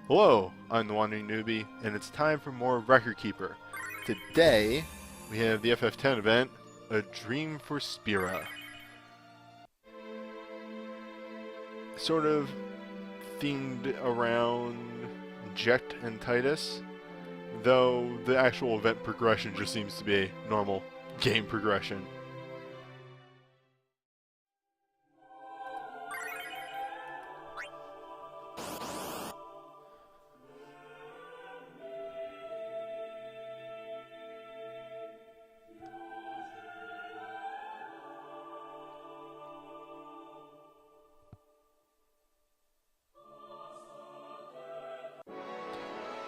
Hello, I'm the Wandering Newbie, and it's time for more Record Keeper. Today, we have the FF10 event, A Dream for Spira. Sort of themed around Jet and Tidus, though the actual event progression just seems to be normal game progression.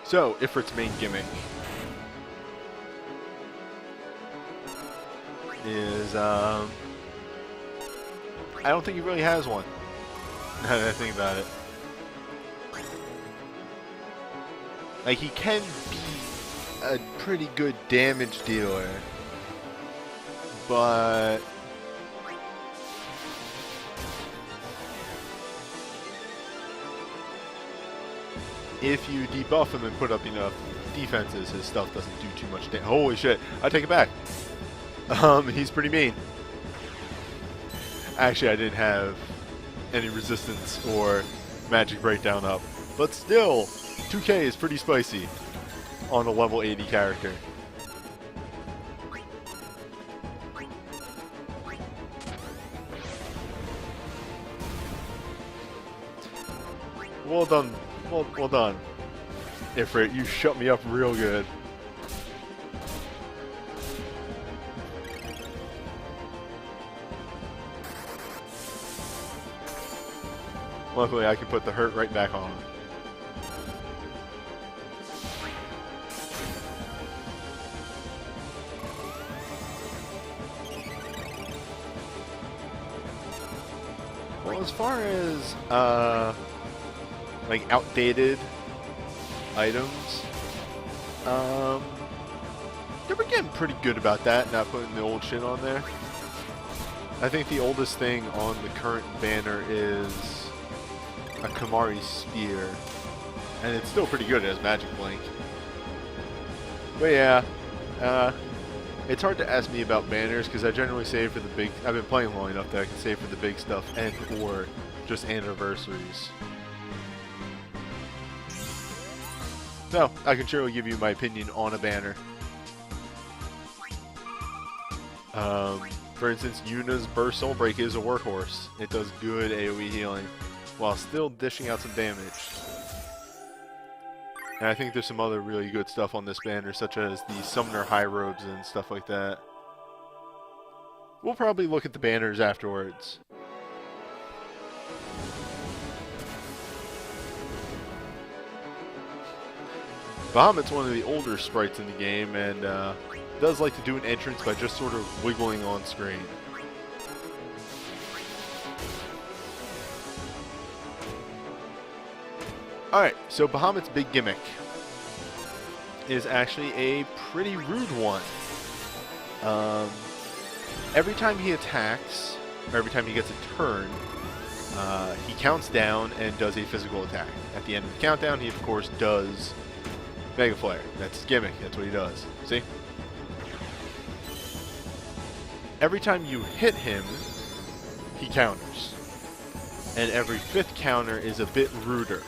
So, Ifrit's main gimmick is, I don't think he really has one, now that I think about it. Like, he can be a pretty good damage dealer, but if you debuff him and put up enough defenses, his stuff doesn't do too much damage. Holy shit, I take it back. He's pretty mean. Actually, I didn't have any resistance or magic breakdown up, but still, 2K is pretty spicy on a level 80 character. Well done. Well done, Ifrit. You shut me up real good. Luckily, I can put the hurt right back on. Well, as far as like outdated items, they were getting pretty good about that, not putting the old shit on there. I think the oldest thing on the current banner is a Kamari Spear, and it's still pretty good as Magic Blink. But yeah, it's hard to ask me about banners because I generally save for the big. I've been playing long enough that I can save for the big stuff and or just anniversaries. So, I can surely give you my opinion on a banner. For instance, Yuna's Burst Soul Break is a workhorse. It does good AoE healing, while still dishing out some damage. And I think there's some other really good stuff on this banner, such as the Summoner High Robes and stuff like that. We'll probably look at the banners afterwards. Bahamut's one of the older sprites in the game, and does like to do an entrance by just sort of wiggling on screen. Alright, so Bahamut's big gimmick is actually a pretty rude one. Every time he attacks, or every time he gets a turn, he counts down and does a physical attack. At the end of the countdown, he of course does Mega Flare. That's his gimmick. That's what he does. See? Every time you hit him, he counters. And every fifth counter is a bit ruder.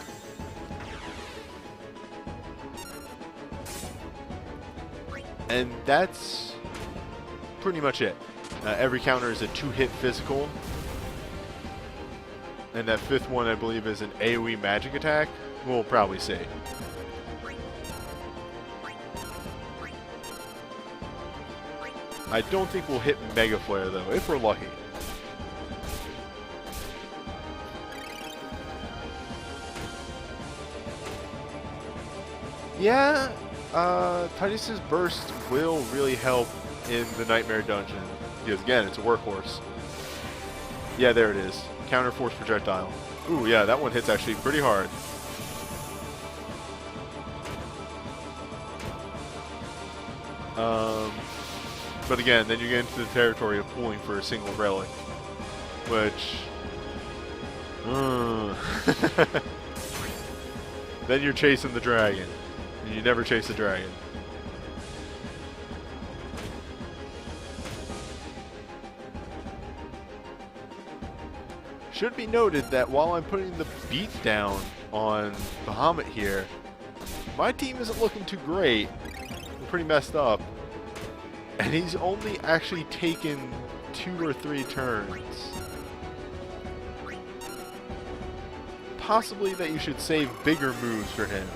And that's pretty much it. Every counter is a 2-hit physical. And that fifth one, I believe, is an AoE magic attack. We'll probably see. I don't think we'll hit Mega Flare, though, if we're lucky. Yeah, Tidus' Burst will really help in the Nightmare Dungeon. Because, again, it's a workhorse. Yeah, there it is. Counter Force Projectile. Ooh, yeah, that one hits actually pretty hard. But again, then you get into the territory of pulling for a single relic, which Then you're chasing the dragon. And you never chase the dragon. Should be noted that while I'm putting the beat down on Bahamut here, my team isn't looking too great. We're pretty messed up. And he's only actually taken 2 or 3 turns. Possibly that you should save bigger moves for him.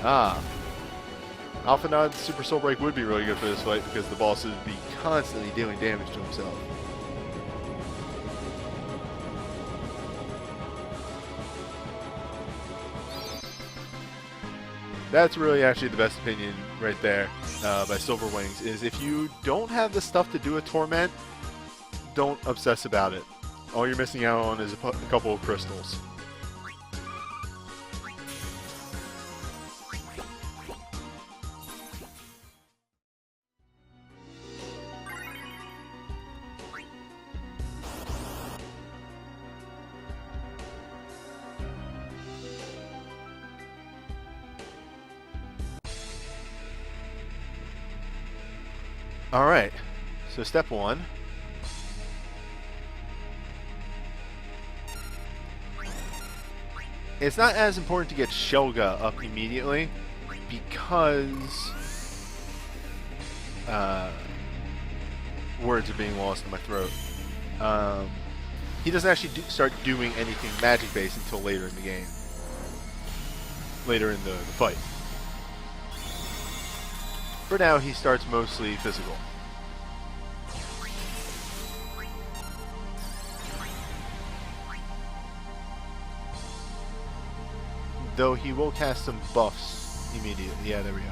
Ah. Alpha Nod's Super Soul Break would be really good for this fight because the boss would be constantly dealing damage to himself. That's really actually the best opinion right there by Silver Wings, is if you don't have the stuff to do a Torment, don't obsess about it. All you're missing out on is a couple of crystals. Alright, so step 1. It's not as important to get Shelga up immediately because words are being lost in my throat. He doesn't actually start doing anything magic based until later in the game. Later in the fight. For now, he starts mostly physical. Though he will cast some buffs immediately. Yeah, there we go.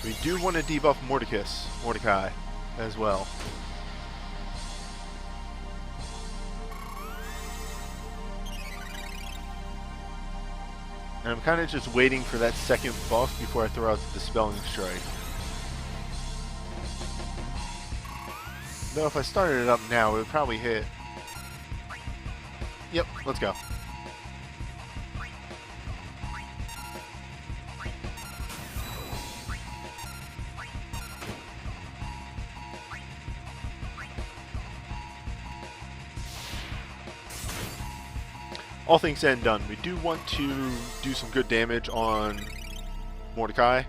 We do want to debuff Mordecai as well. And I'm kind of just waiting for that second buff before I throw out the Dispelling Strike. Though if I started it up now, it would probably hit. Yep, let's go. All things said and done, we do want to do some good damage on Mordecai,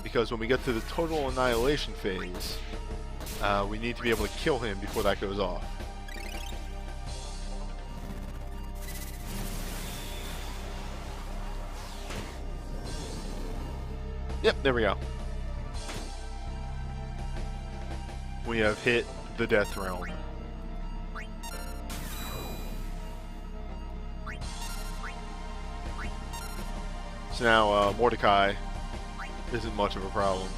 because when we get to the total annihilation phase, we need to be able to kill him before that goes off. Yep, there we go. We have hit the Death Realm. So now Mordecai isn't much of a problem.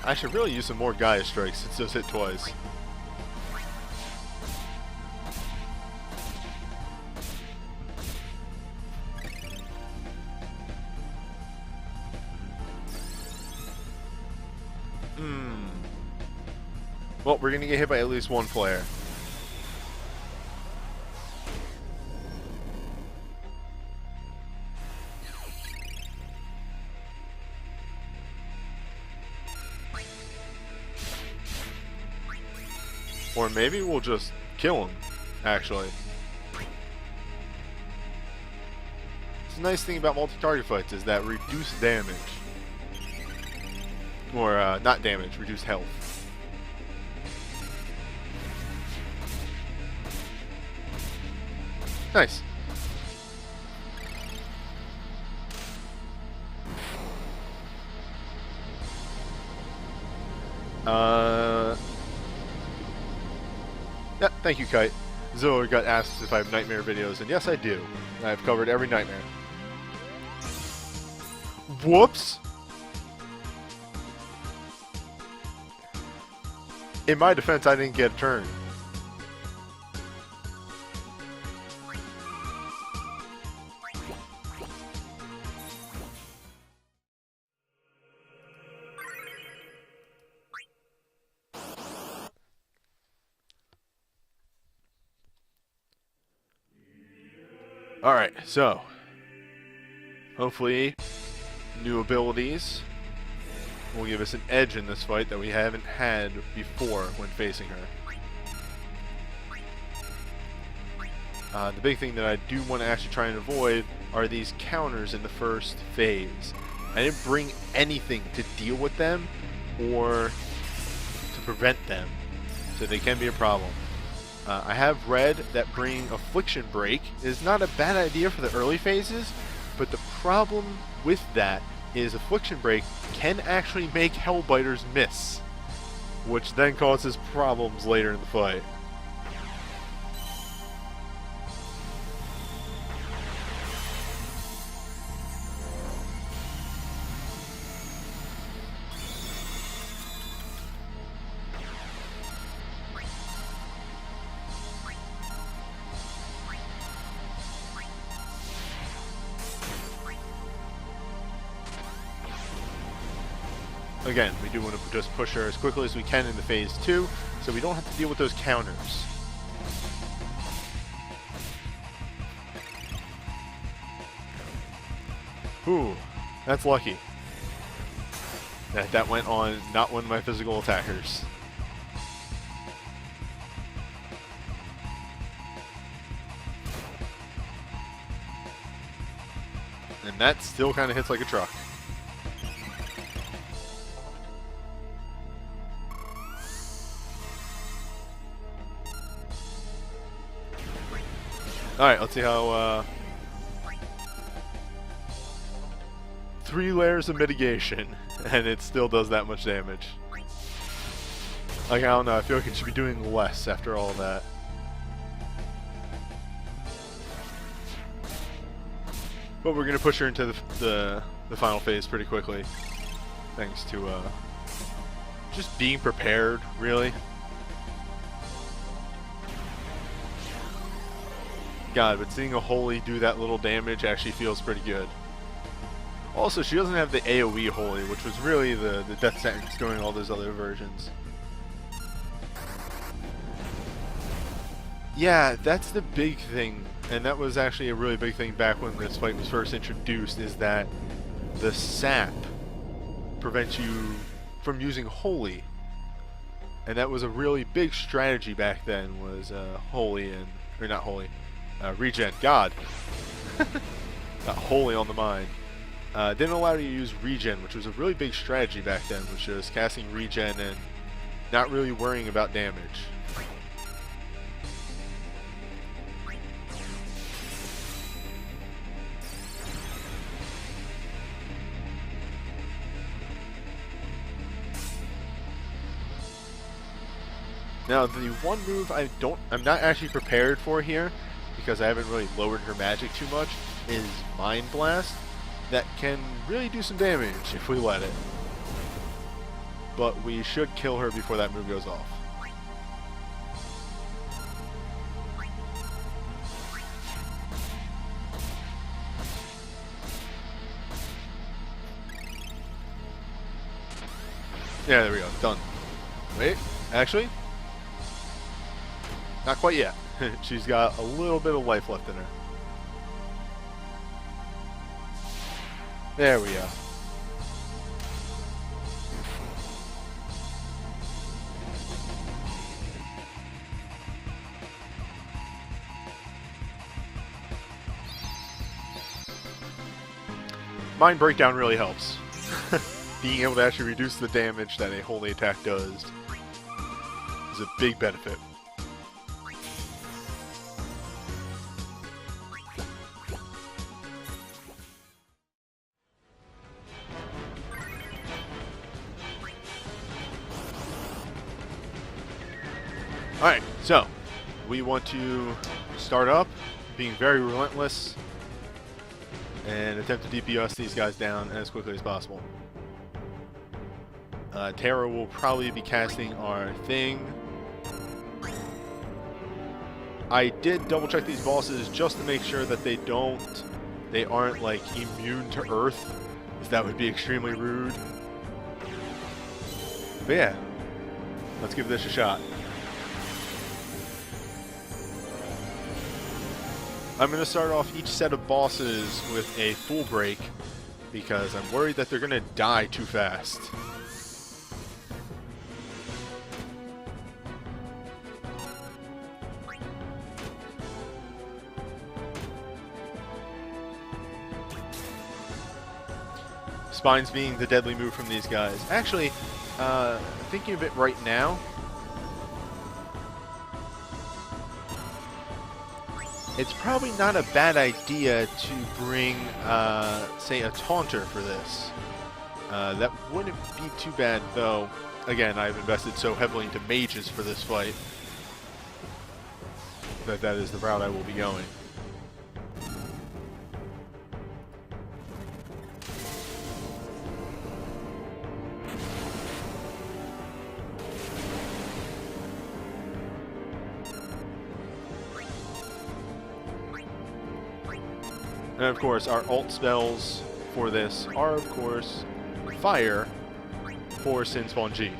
I should really use some more Gaia Strikes since those hit twice. Well, we're gonna get hit by at least one player. Or maybe we'll just kill him, actually. It's a nice thing about multi-target fights is that reduced damage. Or, not damage, reduced health. Nice. Yeah, thank you, Kite. Zoe got asked if I have nightmare videos, and yes, I do. I've covered every nightmare. Whoops! In my defense, I didn't get a turn. Alright, so hopefully new abilities will give us an edge in this fight that we haven't had before when facing her. The big thing that I do want to actually try and avoid are these counters in the first phase. I didn't bring anything to deal with them or to prevent them, so they can be a problem. I have read that bringing Affliction Break is not a bad idea for the early phases, but the problem with that is Affliction Break can actually make Hellbiters miss, which then causes problems later in the fight. Again, we do want to just push her as quickly as we can into phase 2, so we don't have to deal with those counters. Ooh, that's lucky. That went on not one of my physical attackers. And that still kind of hits like a truck. Alright, let's see how, 3 layers of mitigation, and it still does that much damage. Like, I don't know, I feel like it should be doing less after all that. But we're gonna push her into the final phase pretty quickly. Thanks to, just being prepared, really. God, but seeing a Holy do that little damage actually feels pretty good. Also, she doesn't have the AoE Holy, which was really the death sentence during all those other versions. Yeah, that's the big thing, and that was actually a really big thing back when this fight was first introduced, is that the sap prevents you from using Holy. And that was a really big strategy back then, was Holy and... or not Holy. Regen. God. Not Holy on the mind. Didn't allow you to use Regen, which was a really big strategy back then, which was casting Regen and not really worrying about damage. Now, the one move I'm not actually prepared for here, because I haven't really lowered her magic too much, is Mind Blast. That can really do some damage if we let it. But we should kill her before that move goes off. Yeah, there we go. Done. Wait, actually? Not quite yet. She's got a little bit of life left in her. There we go. Mind Breakdown really helps. Being able to actually reduce the damage that a holy attack does is a big benefit. Alright, so we want to start up being very relentless and attempt to DPS these guys down as quickly as possible. Terra will probably be casting our thing. I did double check these bosses just to make sure that they aren't like immune to earth, because that would be extremely rude. But yeah, let's give this a shot. I'm going to start off each set of bosses with a full break because I'm worried that they're going to die too fast. Spines being the deadly move from these guys. Actually, thinking of it right now, it's probably not a bad idea to bring, say, a taunter for this. That wouldn't be too bad, though. Again, I've invested so heavily into mages for this fight that is the route I will be going. And of course, our ult spells for this are, of course, Fire for Sin Spawn G.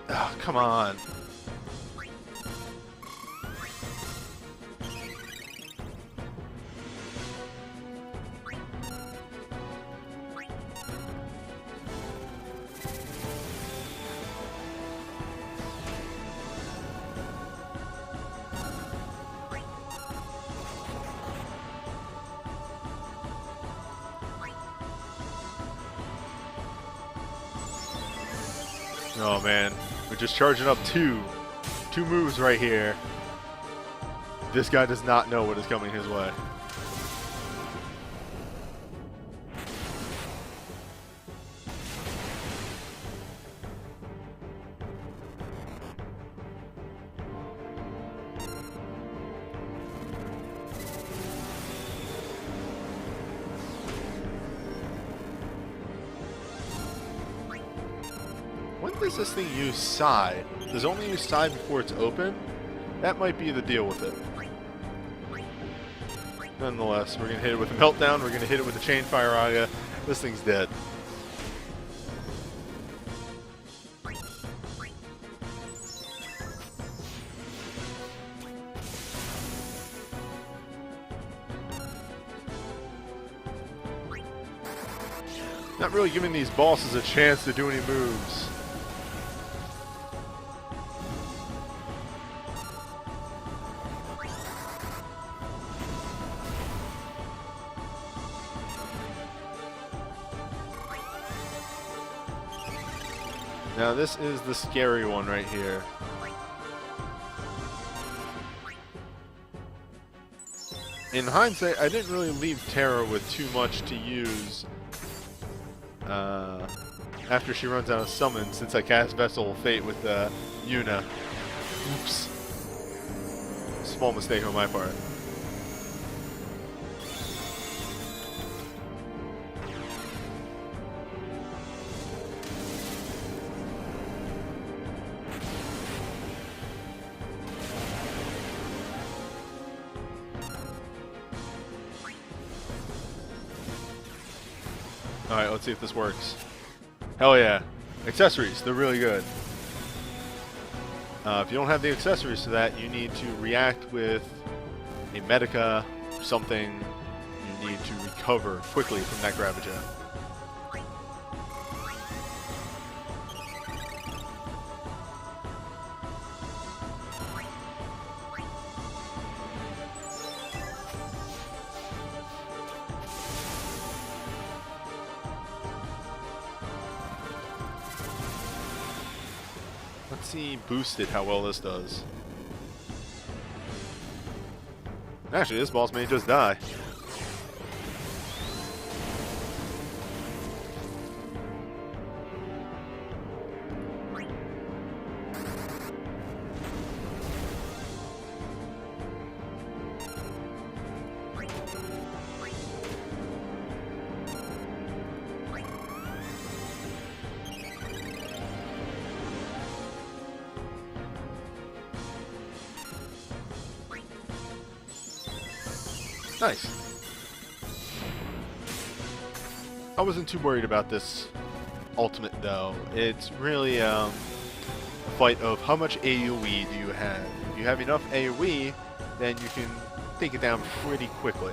Oh, come on. Oh man, we're just charging up two moves right here. This guy does not know what is coming his way. When does this thing use Side? Does it only use Side before it's open? That might be the deal with it. Nonetheless, we're going to hit it with a Meltdown, we're going to hit it with a Chain Fire Aga. This thing's dead. Not really giving these bosses a chance to do any moves. Now this is the scary one right here. In hindsight, I didn't really leave Terra with too much to use after she runs out of summon, since I cast Vessel of Fate with Yuna. Oops. Small mistake on my part. Alright, let's see if this works. Hell yeah. Accessories, they're really good. If you don't have the accessories to that, you need to react with a Medica or something. You need to recover quickly from that Gravajet. Let's see boosted how well this does. Actually, this boss may just die. Nice. I wasn't too worried about this ultimate though. It's really a fight of how much AoE do you have. If you have enough AoE, then you can take it down pretty quickly.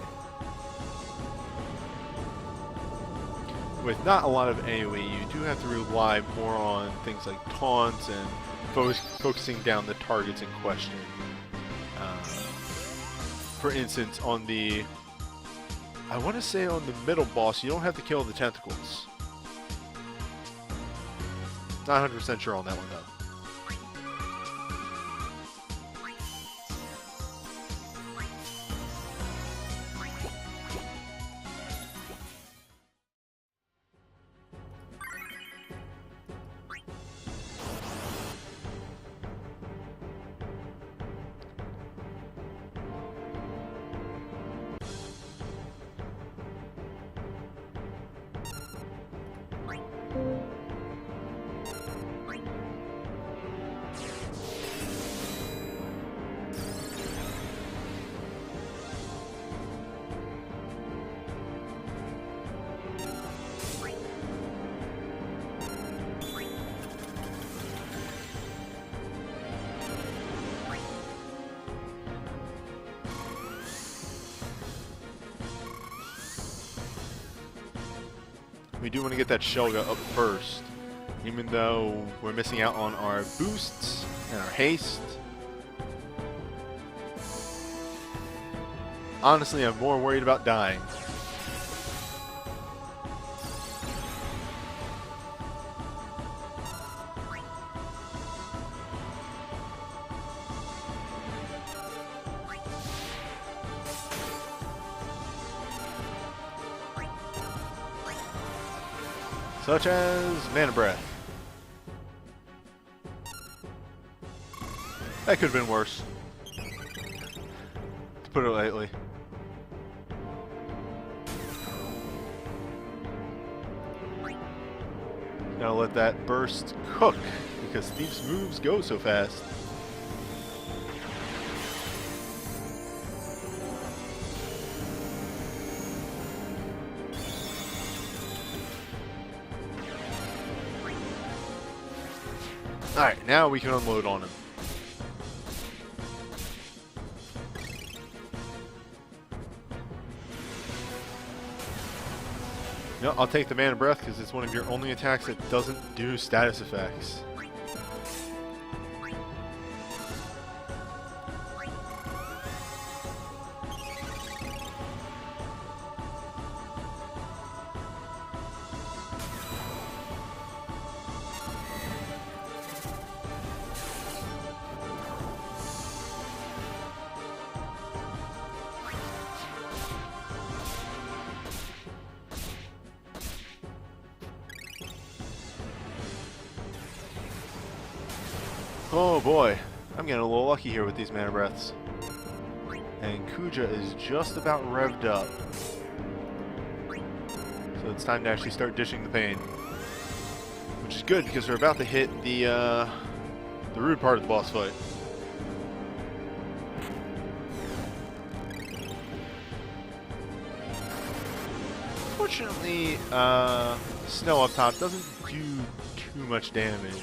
With not a lot of AoE, you do have to rely more on things like taunts and focusing down the targets in question. For instance, on the... I want to say on the middle boss, you don't have to kill the tentacles. Not 100% sure on that one, though. We do want to get that Shelga up first, even though we're missing out on our boosts and our haste. Honestly, I'm more worried about dying. Such as Mana Breath. That could have been worse, to put it lightly. Now let that burst cook, because Thief's moves go so fast. Alright, now we can unload on him. No, I'll take the Mana Breath because it's one of your only attacks that doesn't do status effects. Oh boy, I'm getting a little lucky here with these Mana Breaths. And Kuja is just about revved up. So it's time to actually start dishing the pain. Which is good because we're about to hit the rude part of the boss fight. Fortunately, Snow up top doesn't do too much damage.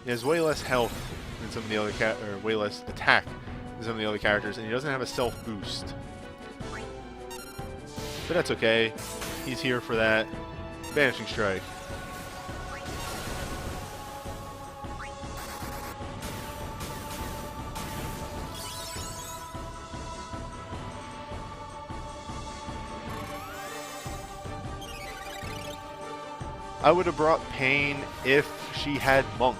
He has way less health than some of the other way less attack than some of the other characters, and he doesn't have a self boost. But that's okay. He's here for that. Vanishing Strike. I would have brought Pain if she had Monk.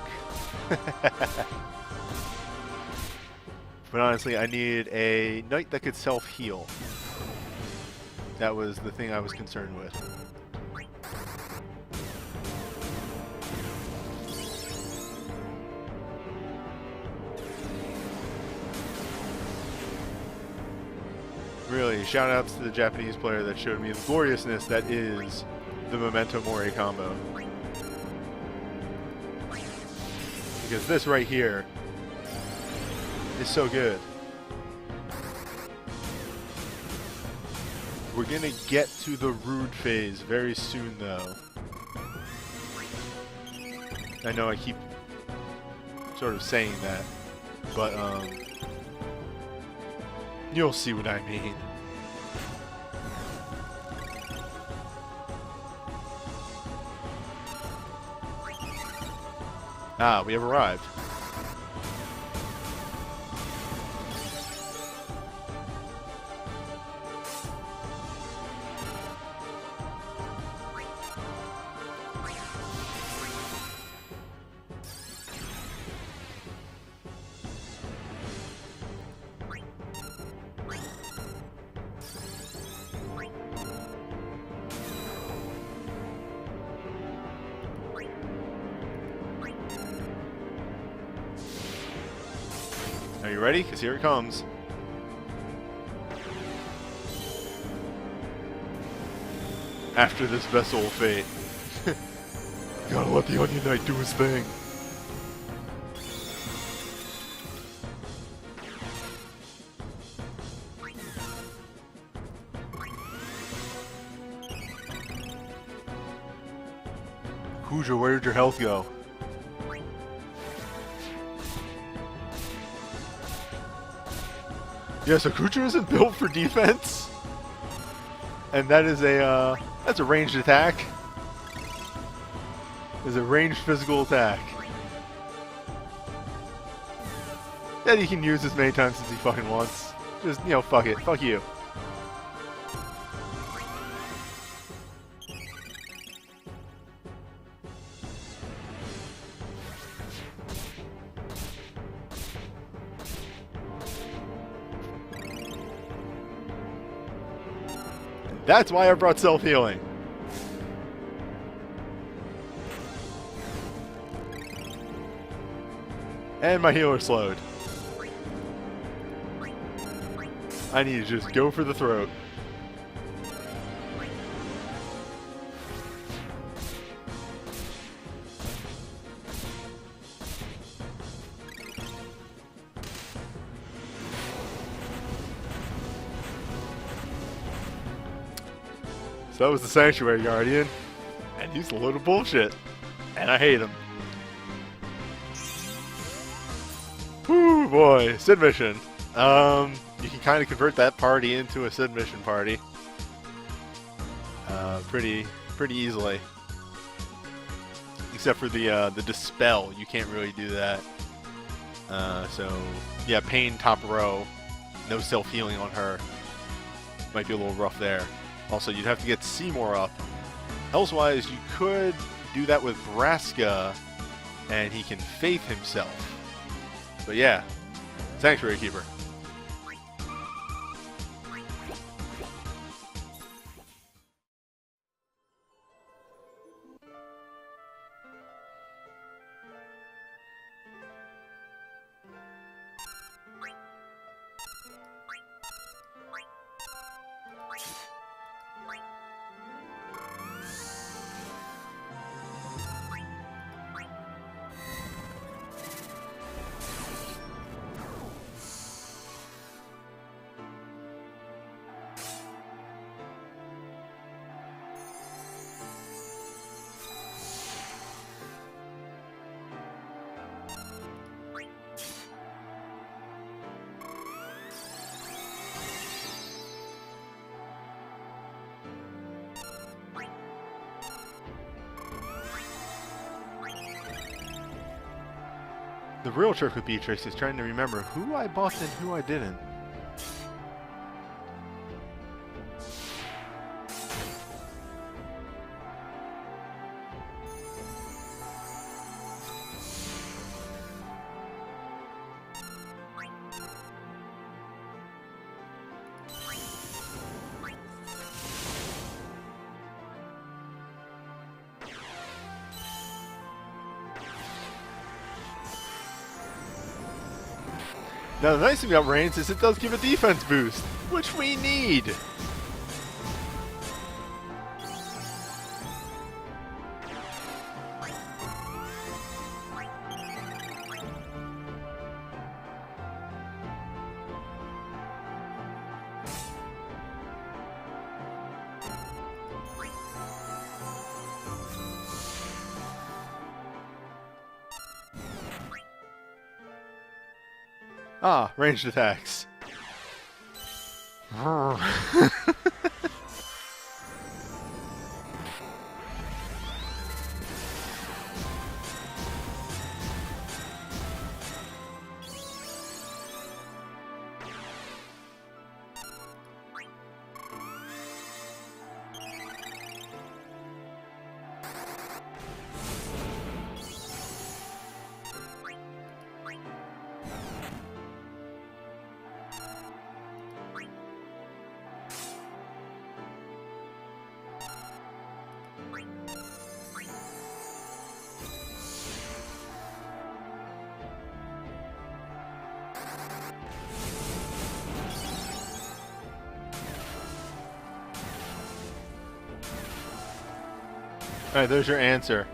But honestly, I needed a knight that could self-heal. That was the thing I was concerned with. Really, shout outs to the Japanese player that showed me the gloriousness that is the Memento Mori combo. Because this right here is so good. We're gonna get to the rude phase very soon though. I know I keep sort of saying that, but you'll see what I mean. Ah, we have arrived. Are you ready? Because here it comes. After this vessel of fate. Gotta let the Onion Knight do his thing. Hoosier, where'd your health go? Yes, a Kucher isn't built for defense, and that is that's a ranged attack. It's a ranged physical attack that he can use as many times as he fucking wants. Just, you know, fuck it, fuck you. That's why I brought self-healing. And my healer slowed. I need to just go for the throat. So that was the Sanctuary Guardian, and he's a load of bullshit, and I hate him. Whew, boy, Sid mission. You can kind of convert that party into a Sid mission party, pretty easily. Except for the dispel, you can't really do that. So yeah, Pain top row, no self healing on her. Might be a little rough there. Also, you'd have to get Seymour up. Elsewise, you could do that with Braska, and he can Faith himself. But yeah, Sanctuary Keeper. The real trick with Beatrix is trying to remember who I buffed and who I didn't. Now the nice thing about Reigns is it does give a defense boost, which we need. Ah, ranged attacks. Alright, there's your answer.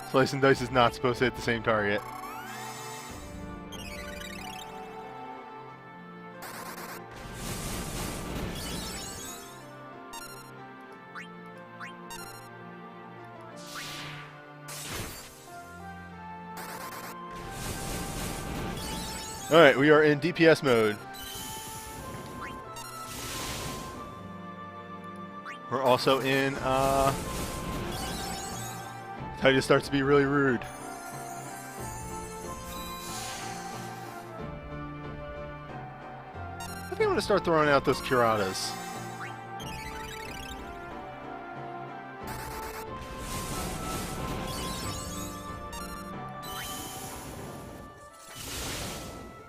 Slice and Dice is not supposed to hit the same target. Alright, we are in DPS mode. We're also in, Tidus starts to be really rude. I think I'm going to start throwing out those Curadas.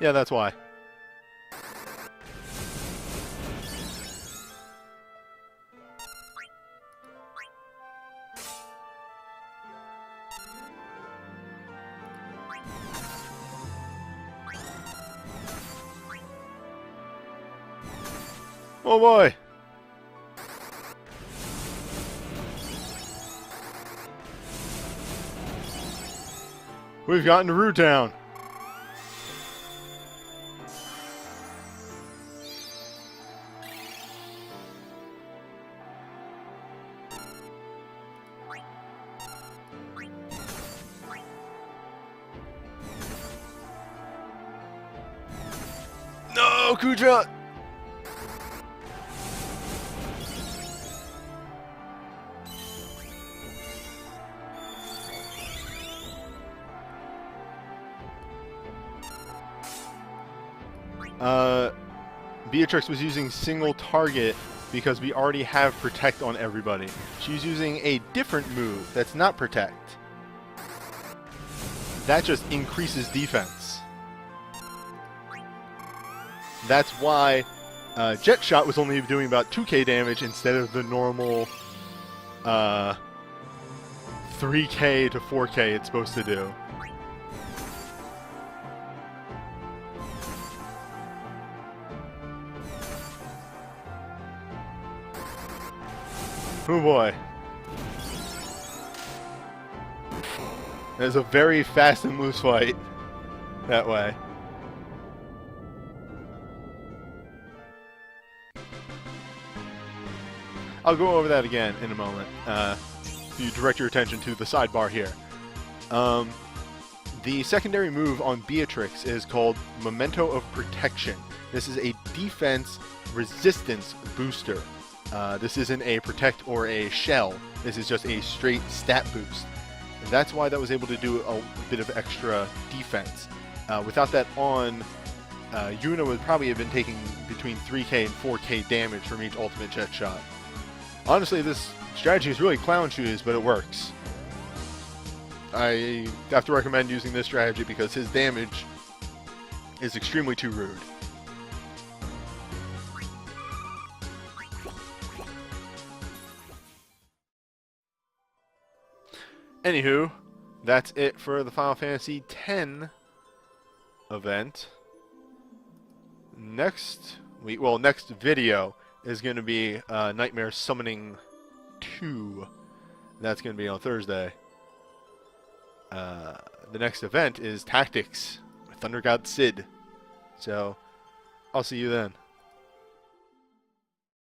Yeah, that's why. Oh boy! We've gotten to Root Town. No, Kuja! Beatrix was using single target because we already have Protect on everybody. She's using a different move that's not Protect. That just increases defense. That's why Jet Shot was only doing about 2k damage instead of the normal 3k to 4k it's supposed to do. Oh boy. There's a very fast and loose fight that way. I'll go over that again in a moment. If you direct your attention to the sidebar here. The secondary move on Beatrix is called Memento of Protection. This is a defense resistance booster. This isn't a Protect or a Shell. This is just a straight stat boost. And that's why that was able to do a bit of extra defense. Without that on, Yuna would probably have been taking between 3k and 4k damage from each ultimate Jet Shot. Honestly, this strategy is really clown shoes, but it works. I have to recommend using this strategy because his damage is extremely too rude. Anywho, that's it for the Final Fantasy X event. Next video is going to be Nightmare Summoning 2. That's going to be on Thursday. The next event is Tactics with Thunder God Sid. So, I'll see you then.